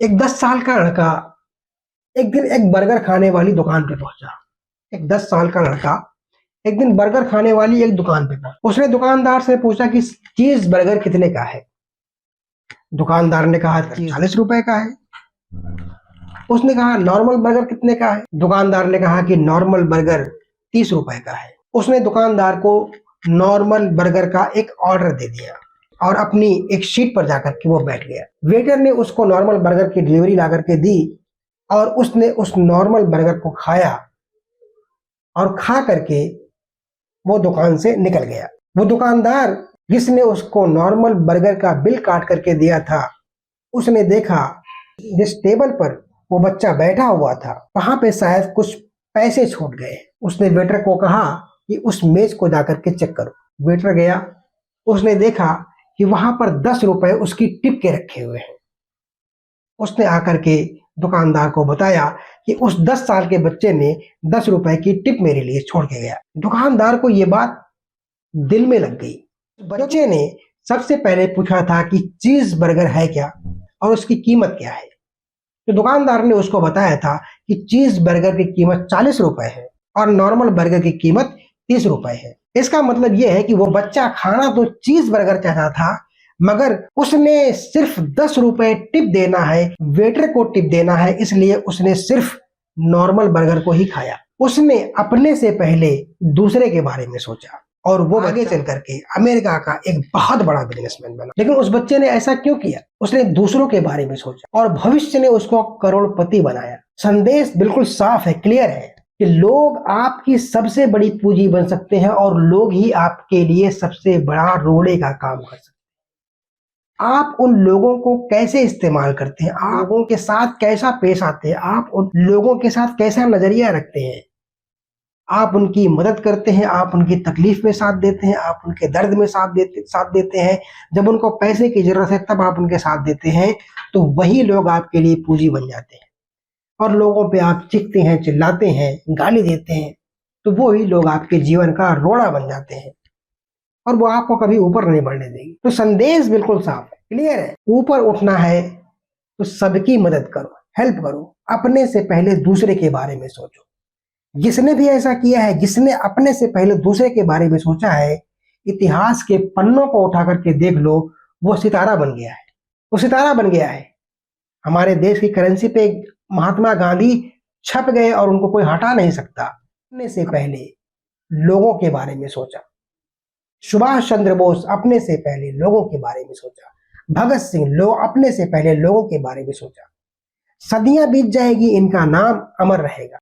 एक 10 साल का लड़का एक दिन एक बर्गर खाने वाली दुकान पे पहुंचा। एक 10 साल का लड़का एक दिन बर्गर खाने वाली एक दुकान पे पहुंचा। उसने दुकानदार से पूछा कि चीज बर्गर कितने का है। दुकानदार ने कहा 40 रुपए का है। उसने कहा नॉर्मल बर्गर कितने का है। दुकानदार ने कहा कि नॉर्मल बर्गर 30 रुपए का है। उसने दुकानदार को नॉर्मल बर्गर का एक ऑर्डर दे दिया और अपनी एक सीट पर जाकर के वो बैठ गया। वेटर ने उसको नॉर्मल बर्गर की डिलीवरी ला करके दी और उसने उस नॉर्मल बर्गर को खाया और खा करके वो दुकान से निकल गया। वो दुकानदार जिसने उसको नॉर्मल बर्गर का बिल काट करके दिया था, उसने देखा जिस टेबल पर वो बच्चा बैठा हुआ था वहां पे शायद कुछ पैसे छूट गए। उसने वेटर को कहा कि उस मेज को जाकर के चेक करो। वेटर गया, उसने देखा कि वहां पर 10 रुपए उसकी टिप के रखे हुए हैं। उसने आकर के दुकानदार को बताया कि उस 10 साल के बच्चे ने 10 रुपए की टिप मेरे लिए छोड़ के गया। दुकानदार को ये बात दिल में लग गई। बच्चे ने सबसे पहले पूछा था कि चीज बर्गर है क्या और उसकी कीमत क्या है। तो दुकानदार ने उसको बताया था कि चीज बर्गर की कीमत 40 रुपए है और नॉर्मल बर्गर की कीमत 30 रुपए है। इसका मतलब यह है कि वो बच्चा खाना तो चीज बर्गर चाहता था, मगर उसने सिर्फ 10 रुपए टिप देना है, वेटर को टिप देना है, इसलिए उसने सिर्फ नॉर्मल बर्गर को ही खाया। उसने अपने से पहले दूसरे के बारे में सोचा और वो आगे चल करके अमेरिका का एक बहुत बड़ा बिजनेसमैन बना। लेकिन उस बच्चे ने ऐसा क्यों किया? उसने दूसरों के बारे में सोचा और भविष्य ने उसको करोड़पति बनाया। संदेश बिल्कुल साफ है, क्लियर है कि लोग आपकी सबसे बड़ी पूंजी बन सकते हैं और लोग ही आपके लिए सबसे बड़ा रोड़े का काम कर सकते हैं। आप उन लोगों को कैसे इस्तेमाल करते हैं, आप लोगों के साथ कैसा पेश आते हैं, आप उन लोगों के साथ कैसा नजरिया रखते हैं, आप उनकी मदद करते हैं, आप उनकी तकलीफ में साथ देते हैं, आप उनके दर्द में साथ देते हैं, जब उनको पैसे की जरूरत है तब आप उनके साथ देते हैं, तो वही लोग आपके लिए पूंजी बन जाते हैं। और लोगों पे आप चीखते हैं, चिल्लाते हैं, गाली देते हैं, तो वो ही लोग आपके जीवन का रोड़ा बन जाते हैं और वो आपको कभी ऊपर नहीं बढ़ने देंगे। तो संदेश बिल्कुल साफ है, क्लियर है। ऊपर उठना है तो सबकी मदद करो, हेल्प करो, अपने से पहले दूसरे के बारे में सोचो। जिसने भी ऐसा किया है, जिसने अपने से पहले दूसरे के बारे में सोचा है, इतिहास के पन्नों को उठा करके देख लो, वो सितारा बन गया है। वो सितारा बन गया है। हमारे देश की करेंसी पे महात्मा गांधी छप गए और उनको कोई हटा नहीं सकता। अपने से पहले लोगों के बारे में सोचा। सुभाष चंद्र बोस अपने से पहले लोगों के बारे में सोचा। भगत सिंह अपने से पहले लोगों के बारे में सोचा। सदियां बीत जाएगी, इनका नाम अमर रहेगा।